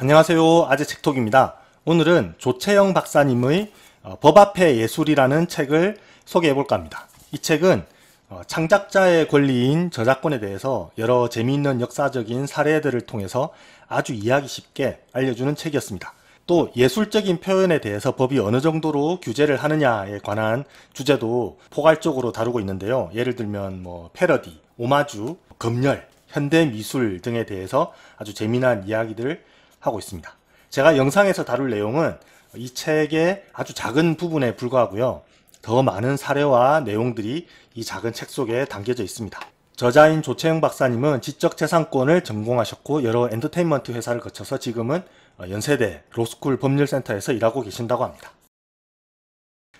안녕하세요. 아재책톡입니다. 오늘은 조채영 박사님의 법 앞의 예술이라는 책을 소개해 볼까 합니다. 이 책은 창작자의 권리인 저작권에 대해서 여러 재미있는 역사적인 사례들을 통해서 아주 이해하기 쉽게 알려주는 책이었습니다. 또 예술적인 표현에 대해서 법이 어느 정도로 규제를 하느냐에 관한 주제도 포괄적으로 다루고 있는데요. 예를 들면 패러디, 오마주, 검열, 현대미술 등에 대해서 아주 재미난 이야기들을 하고 있습니다. 제가 영상에서 다룰 내용은 이 책의 아주 작은 부분에 불과하고요. 더 많은 사례와 내용들이 이 작은 책 속에 담겨져 있습니다. 저자인 조채영 박사님은 지적재산권을 전공하셨고 여러 엔터테인먼트 회사를 거쳐서 지금은 연세대 로스쿨 법률센터에서 일하고 계신다고 합니다.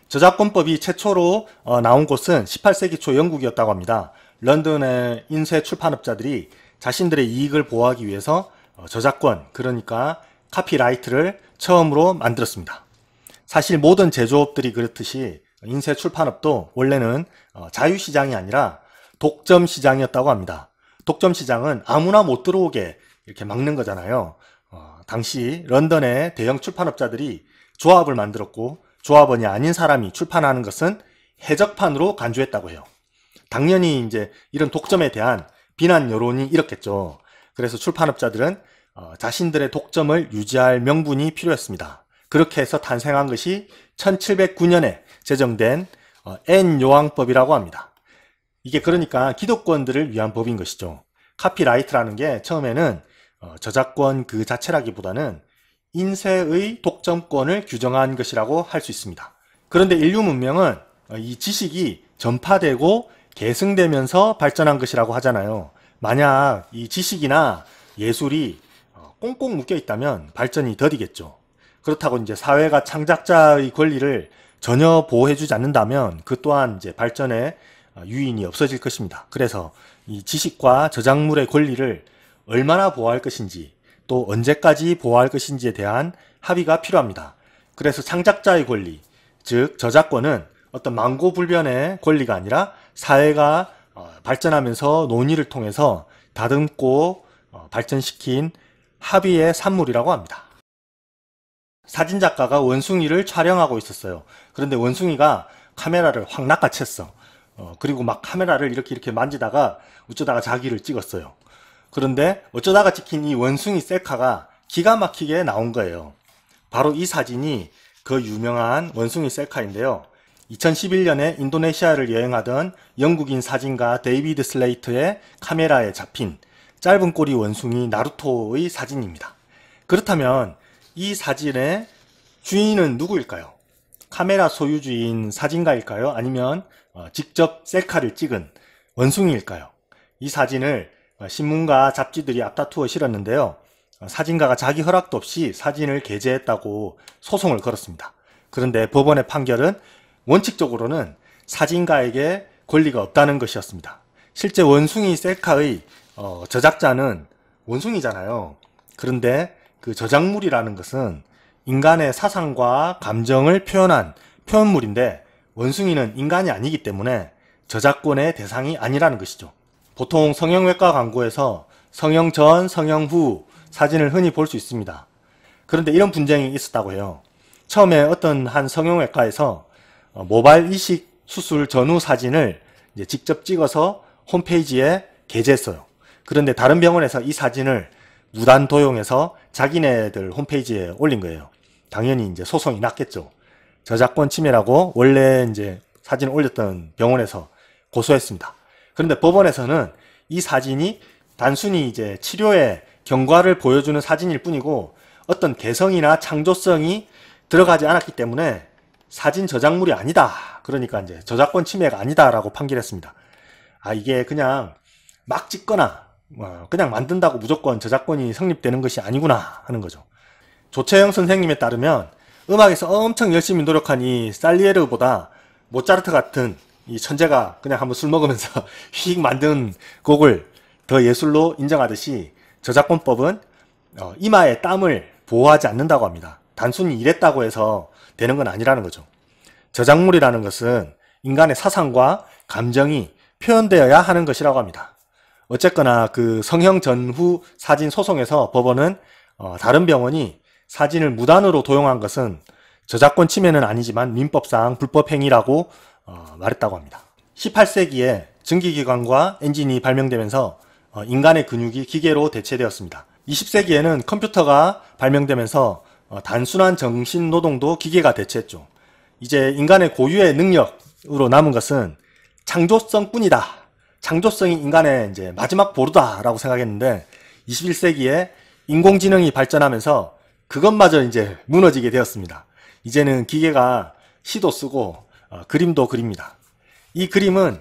저작권법이 최초로 나온 곳은 18세기 초 영국이었다고 합니다. 런던의 인쇄 출판업자들이 자신들의 이익을 보호하기 위해서 저작권, 그러니까 카피라이트를 처음으로 만들었습니다. 사실 모든 제조업들이 그렇듯이 인쇄 출판업도 원래는 자유시장이 아니라 독점시장이었다고 합니다. 독점시장은 아무나 못 들어오게 이렇게 막는 거잖아요. 당시 런던의 대형 출판업자들이 조합을 만들었고 조합원이 아닌 사람이 출판하는 것은 해적판으로 간주했다고 해요. 당연히 이제 이런 독점에 대한 비난 여론이 일었겠죠. 그래서 출판업자들은 자신들의 독점을 유지할 명분이 필요했습니다. 그렇게 해서 탄생한 것이 1709년에 제정된 N요항법이라고 합니다. 이게 그러니까 기득권들을 위한 법인 것이죠. 카피라이트라는 게 처음에는 저작권 그 자체라기보다는 인쇄의 독점권을 규정한 것이라고 할 수 있습니다. 그런데 인류 문명은 이 지식이 전파되고 계승되면서 발전한 것이라고 하잖아요. 만약 이 지식이나 예술이 꽁꽁 묶여 있다면 발전이 더디겠죠. 그렇다고 이제 사회가 창작자의 권리를 전혀 보호해주지 않는다면 그 또한 이제 발전의 유인이 없어질 것입니다. 그래서 이 지식과 저작물의 권리를 얼마나 보호할 것인지 또 언제까지 보호할 것인지에 대한 합의가 필요합니다. 그래서 창작자의 권리, 즉 저작권은 어떤 망고불변의 권리가 아니라 사회가 발전하면서 논의를 통해서 다듬고 발전시킨 합의의 산물이라고 합니다. 사진작가가 원숭이를 촬영하고 있었어요. 그런데 원숭이가 카메라를 확 낚아챘어. 그리고 막 카메라를 이렇게 만지다가 어쩌다가 자기를 찍었어요. 그런데 어쩌다가 찍힌 이 원숭이 셀카가 기가 막히게 나온 거예요. 바로 이 사진이 그 유명한 원숭이 셀카인데요. 2011년에 인도네시아를 여행하던 영국인 사진가 데이비드 슬레이트의 카메라에 잡힌 짧은 꼬리 원숭이 나루토의 사진입니다. 그렇다면 이 사진의 주인은 누구일까요? 카메라 소유주인 사진가일까요? 아니면 직접 셀카를 찍은 원숭이일까요? 이 사진을 신문과 잡지들이 앞다투어 실었는데요. 사진가가 자기 허락도 없이 사진을 게재했다고 소송을 걸었습니다. 그런데 법원의 판결은 원칙적으로는 사진가에게 권리가 없다는 것이었습니다. 실제 원숭이 셀카의 저작자는 원숭이잖아요. 그런데 그 저작물이라는 것은 인간의 사상과 감정을 표현한 표현물인데 원숭이는 인간이 아니기 때문에 저작권의 대상이 아니라는 것이죠. 보통 성형외과 광고에서 성형 전, 성형 후 사진을 흔히 볼 수 있습니다. 그런데 이런 분쟁이 있었다고 해요. 처음에 어떤 한 성형외과에서 모발 이식 수술 전후 사진을 이제 직접 찍어서 홈페이지에 게재했어요. 그런데 다른 병원에서 이 사진을 무단 도용해서 자기네들 홈페이지에 올린 거예요. 당연히 이제 소송이 났겠죠. 저작권 침해라고 원래 이제 사진을 올렸던 병원에서 고소했습니다. 그런데 법원에서는 이 사진이 단순히 이제 치료의 경과를 보여주는 사진일 뿐이고 어떤 개성이나 창조성이 들어가지 않았기 때문에 사진 저작물이 아니다. 그러니까 이제 저작권 침해가 아니다라고 판결했습니다. 이게 그냥 막 찍거나 그냥 만든다고 무조건 저작권이 성립되는 것이 아니구나 하는 거죠. 조채영 선생님에 따르면 음악에서 엄청 열심히 노력한 이 살리에르보다 모차르트 같은 이 천재가 그냥 한번 술 먹으면서 휙 만든 곡을 더 예술로 인정하듯이 저작권법은 이마의 땀을 보호하지 않는다고 합니다. 단순히 이랬다고 해서 되는 건 아니라는 거죠. 저작물이라는 것은 인간의 사상과 감정이 표현되어야 하는 것이라고 합니다. 어쨌거나 그 성형 전후 사진 소송에서 법원은 다른 병원이 사진을 무단으로 도용한 것은 저작권 침해는 아니지만 민법상 불법행위라고 말했다고 합니다. 18세기에 증기기관과 엔진이 발명되면서 인간의 근육이 기계로 대체되었습니다. 20세기에는 컴퓨터가 발명되면서 단순한 정신노동도 기계가 대체했죠. 이제 인간의 고유의 능력으로 남은 것은 창조성뿐이다. 창조성이 인간의 이제 마지막 보루다라고 생각했는데 21세기에 인공지능이 발전하면서 그것마저 이제 무너지게 되었습니다. 이제는 기계가 시도 쓰고 그림도 그립니다. 이 그림은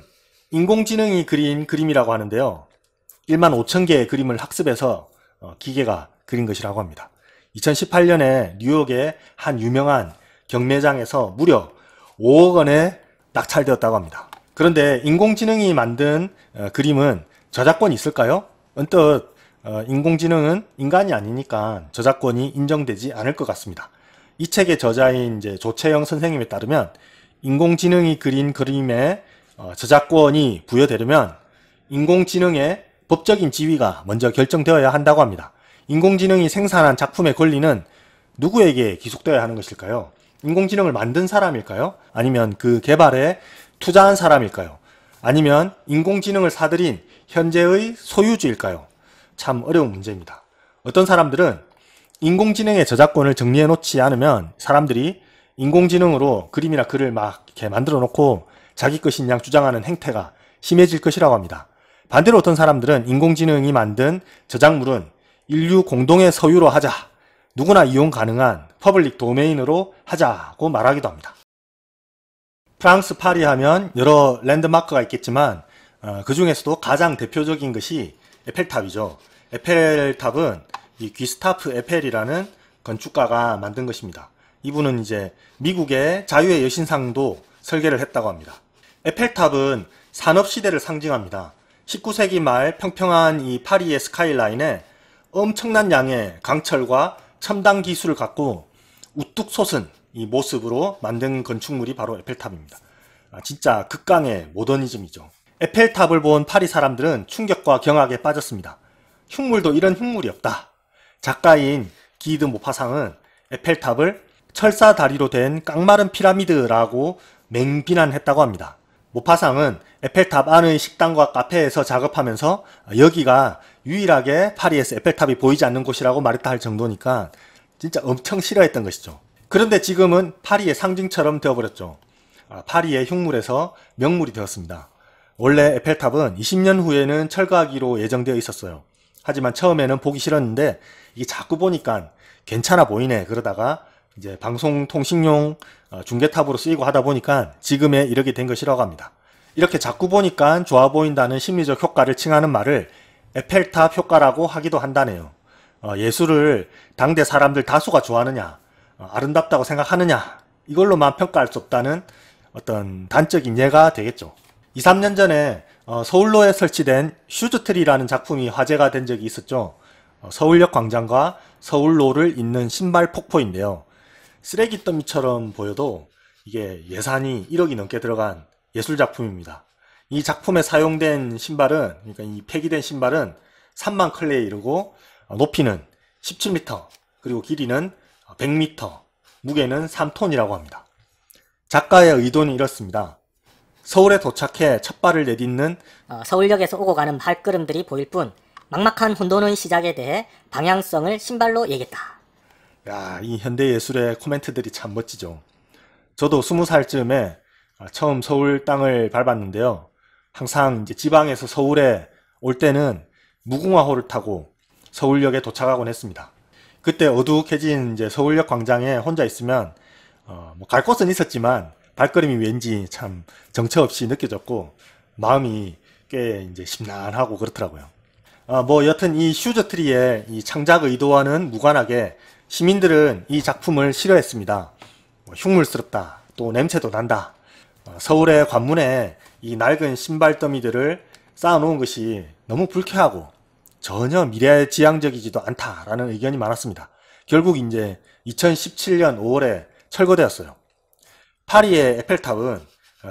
인공지능이 그린 그림이라고 하는데요. 1만 5천 개의 그림을 학습해서 기계가 그린 것이라고 합니다. 2018년에 뉴욕의 한 유명한 경매장에서 무려 5억 원에 낙찰되었다고 합니다. 그런데 인공지능이 만든 그림은 저작권이 있을까요? 언뜻 인공지능은 인간이 아니니까 저작권이 인정되지 않을 것 같습니다. 이 책의 저자인 이제 조채영 선생님에 따르면 인공지능이 그린 그림에 저작권이 부여되려면 인공지능의 법적인 지위가 먼저 결정되어야 한다고 합니다. 인공지능이 생산한 작품의 권리는 누구에게 기속되어야 하는 것일까요? 인공지능을 만든 사람일까요? 아니면 그 개발에 투자한 사람일까요? 아니면 인공지능을 사들인 현재의 소유주일까요? 참 어려운 문제입니다. 어떤 사람들은 인공지능의 저작권을 정리해 놓지 않으면 사람들이 인공지능으로 그림이나 글을 막 이렇게 만들어 놓고 자기 것인 양 주장하는 행태가 심해질 것이라고 합니다. 반대로 어떤 사람들은 인공지능이 만든 저작물은 인류 공동의 소유로 하자, 누구나 이용 가능한 퍼블릭 도메인으로 하자고 말하기도 합니다. 프랑스 파리 하면 여러 랜드마크가 있겠지만 그 중에서도 가장 대표적인 것이 에펠탑이죠. 에펠탑은 이 귀스타프 에펠이라는 건축가가 만든 것입니다. 이분은 이제 미국의 자유의 여신상도 설계를 했다고 합니다. 에펠탑은 산업시대를 상징합니다. 19세기 말 평평한 이 파리의 스카이라인에 엄청난 양의 강철과 첨단 기술을 갖고 우뚝 솟은 이 모습으로 만든 건축물이 바로 에펠탑입니다. 진짜 극강의 모더니즘이죠. 에펠탑을 본 파리 사람들은 충격과 경악에 빠졌습니다. 흉물도 이런 흉물이 없다. 작가인 기드 모파상은 에펠탑을 철사 다리로 된 깡마른 피라미드라고 맹비난했다고 합니다. 모파상은 에펠탑 안의 식당과 카페에서 작업하면서 여기가 유일하게 파리에서 에펠탑이 보이지 않는 곳이라고 말했다 할 정도니까 진짜 엄청 싫어했던 것이죠. 그런데 지금은 파리의 상징처럼 되어버렸죠. 파리의 흉물에서 명물이 되었습니다. 원래 에펠탑은 20년 후에는 철거하기로 예정되어 있었어요. 하지만 처음에는 보기 싫었는데 이게 자꾸 보니까 괜찮아 보이네 그러다가 이제 방송통신용 중계탑으로 쓰이고 하다 보니까 지금에 이르게 된 것이라고 합니다. 이렇게 자꾸 보니까 좋아 보인다는 심리적 효과를 칭하는 말을 에펠탑 효과라고 하기도 한다네요. 예술을 당대 사람들 다수가 좋아하느냐, 아름답다고 생각하느냐 이걸로만 평가할 수 없다는 어떤 단적인 예가 되겠죠. 2, 3년 전에 서울로에 설치된 슈즈트리라는 작품이 화제가 된 적이 있었죠. 서울역 광장과 서울로를 잇는 신발 폭포인데요. 쓰레기 더미처럼 보여도 이게 예산이 1억이 넘게 들어간 예술작품입니다. 이 작품에 사용된 신발은, 그러니까 이 폐기된 신발은 3만 컬레에 이르고 높이는 17m, 그리고 길이는 100m, 무게는 3톤이라고 합니다. 작가의 의도는 이렇습니다. 서울에 도착해 첫 발을 내딛는 서울역에서 오고 가는 발걸음들이 보일 뿐 막막한 혼돈의 시작에 대해 방향성을 신발로 얘기했다. 야, 이 현대예술의 코멘트들이 참 멋지죠. 저도 20살쯤에 처음 서울 땅을 밟았는데요. 항상 이제 지방에서 서울에 올 때는 무궁화호를 타고 서울역에 도착하곤 했습니다. 그때 어둑해진 이제 서울역 광장에 혼자 있으면 뭐 갈 곳은 있었지만 발걸음이 왠지 참 정처 없이 느껴졌고 마음이 꽤 이제 심란하고 그렇더라고요. 뭐 여튼 이 슈즈트리의 이 창작 의도와는 무관하게 시민들은 이 작품을 싫어했습니다. 흉물스럽다, 또 냄새도 난다. 서울의 관문에 이 낡은 신발 더미들을 쌓아놓은 것이 너무 불쾌하고 전혀 미래지향적이지도 않다라는 의견이 많았습니다. 결국 이제 2017년 5월에 철거되었어요. 파리의 에펠탑은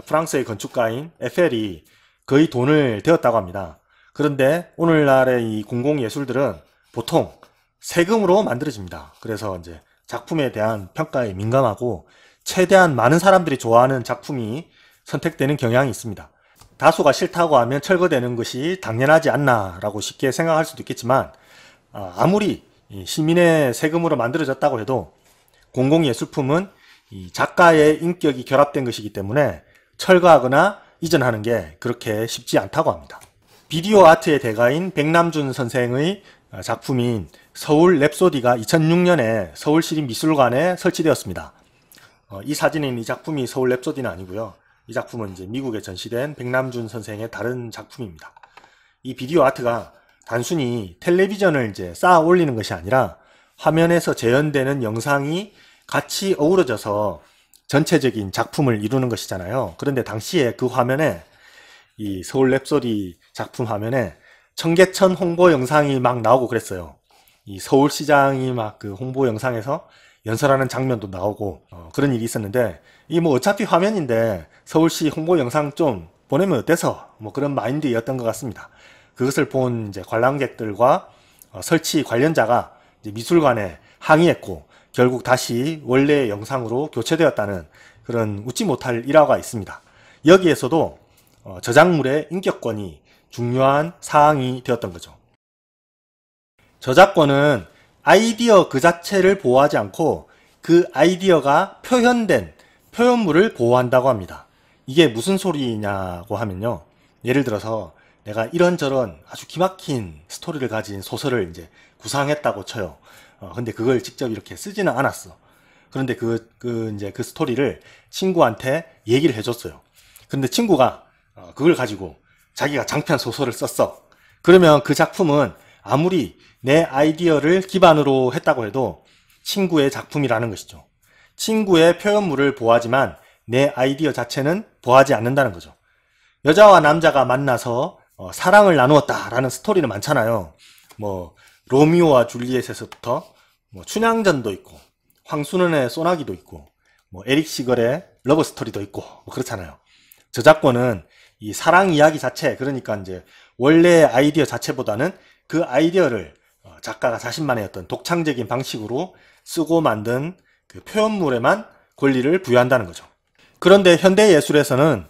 프랑스의 건축가인 에펠이 거의 돈을 대었다고 합니다. 그런데 오늘날의 이 공공예술들은 보통 세금으로 만들어집니다. 그래서 이제 작품에 대한 평가에 민감하고 최대한 많은 사람들이 좋아하는 작품이 선택되는 경향이 있습니다. 다수가 싫다고 하면 철거되는 것이 당연하지 않나 라고 쉽게 생각할 수도 있겠지만 아무리 시민의 세금으로 만들어졌다고 해도 공공예술품은 이 작가의 인격이 결합된 것이기 때문에 철거하거나 이전하는 게 그렇게 쉽지 않다고 합니다. 비디오 아트의 대가인 백남준 선생의 작품인 서울 랩소디가 2006년에 서울시립미술관에 설치되었습니다. 이 사진인 이 작품이 서울 랩소디는 아니고요. 이 작품은 이제 미국에 전시된 백남준 선생의 다른 작품입니다. 이 비디오 아트가 단순히 텔레비전을 이제 쌓아 올리는 것이 아니라 화면에서 재현되는 영상이 같이 어우러져서 전체적인 작품을 이루는 것이잖아요. 그런데 당시에 그 화면에 이 서울 랩소디 작품 화면에 청계천 홍보 영상이 막 나오고 그랬어요. 이 서울시장이 막 그 홍보 영상에서 연설하는 장면도 나오고 그런 일이 있었는데 이 뭐 어차피 화면인데 서울시 홍보 영상 좀 보내면 어때서 뭐 그런 마인드였던 것 같습니다. 그것을 본 이제 관람객들과 설치 관련자가 이제 미술관에 항의했고 결국 다시 원래의 영상으로 교체되었다는 그런 웃지 못할 일화가 있습니다. 여기에서도 저작물의 인격권이 중요한 사항이 되었던 거죠. 저작권은 아이디어 그 자체를 보호하지 않고 그 아이디어가 표현된 표현물을 보호한다고 합니다. 이게 무슨 소리냐고 하면요. 예를 들어서 내가 이런저런 아주 기막힌 스토리를 가진 소설을 이제 구상했다고 쳐요. 근데 그걸 직접 이렇게 쓰지는 않았어. 그런데 그 스토리를 친구한테 얘기를 해줬어요. 근데 친구가 그걸 가지고 자기가 장편 소설을 썼어. 그러면 그 작품은 아무리 내 아이디어를 기반으로 했다고 해도 친구의 작품이라는 것이죠. 친구의 표현물을 보호하지만 내 아이디어 자체는 보호하지 않는다는 거죠. 여자와 남자가 만나서 사랑을 나누었다라는 스토리는 많잖아요. 뭐 로미오와 줄리엣에서부터 뭐 춘향전도 있고 황순원의 소나기도 있고 뭐 에릭 시걸의 러브 스토리도 있고 뭐 그렇잖아요. 저작권은 이 사랑 이야기 자체, 그러니까 이제 원래의 아이디어 자체보다는 그 아이디어를 작가가 자신만의 어떤 독창적인 방식으로 쓰고 만든 그 표현물에만 권리를 부여한다는 거죠. 그런데 현대예술에서는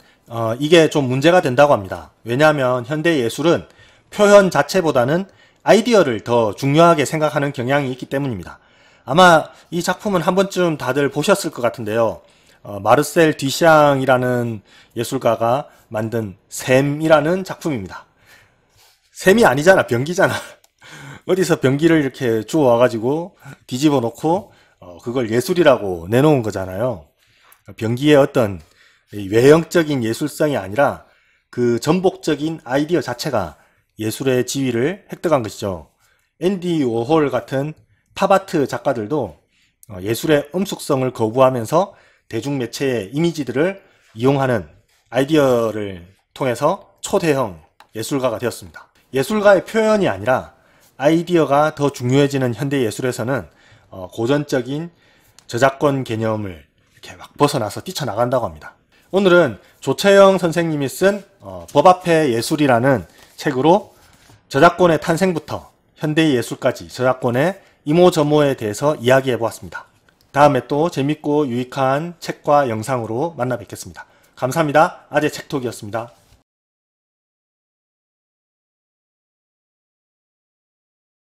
이게 좀 문제가 된다고 합니다. 왜냐하면 현대예술은 표현 자체보다는 아이디어를 더 중요하게 생각하는 경향이 있기 때문입니다. 아마 이 작품은 한 번쯤 다들 보셨을 것 같은데요. 마르셀 듀샹이라는 예술가가 만든 샘이라는 작품입니다. 샘이 아니잖아, 변기잖아. 어디서 변기를 이렇게 주워와가지고 뒤집어 놓고 그걸 예술이라고 내놓은 거잖아요. 변기의 어떤 외형적인 예술성이 아니라 그 전복적인 아이디어 자체가 예술의 지위를 획득한 것이죠. 앤디 워홀 같은 팝아트 작가들도 예술의 음숙성을 거부하면서 대중매체의 이미지들을 이용하는 아이디어를 통해서 초대형 예술가가 되었습니다. 예술가의 표현이 아니라 아이디어가 더 중요해지는 현대예술에서는 고전적인 저작권 개념을 이렇게 막 벗어나서 뛰쳐나간다고 합니다. 오늘은 조채영 선생님이 쓴 법 앞의 예술이라는 책으로 저작권의 탄생부터 현대예술까지 저작권의 이모저모에 대해서 이야기해 보았습니다. 다음에 또 재밌고 유익한 책과 영상으로 만나 뵙겠습니다. 감사합니다. 아재 책톡이었습니다.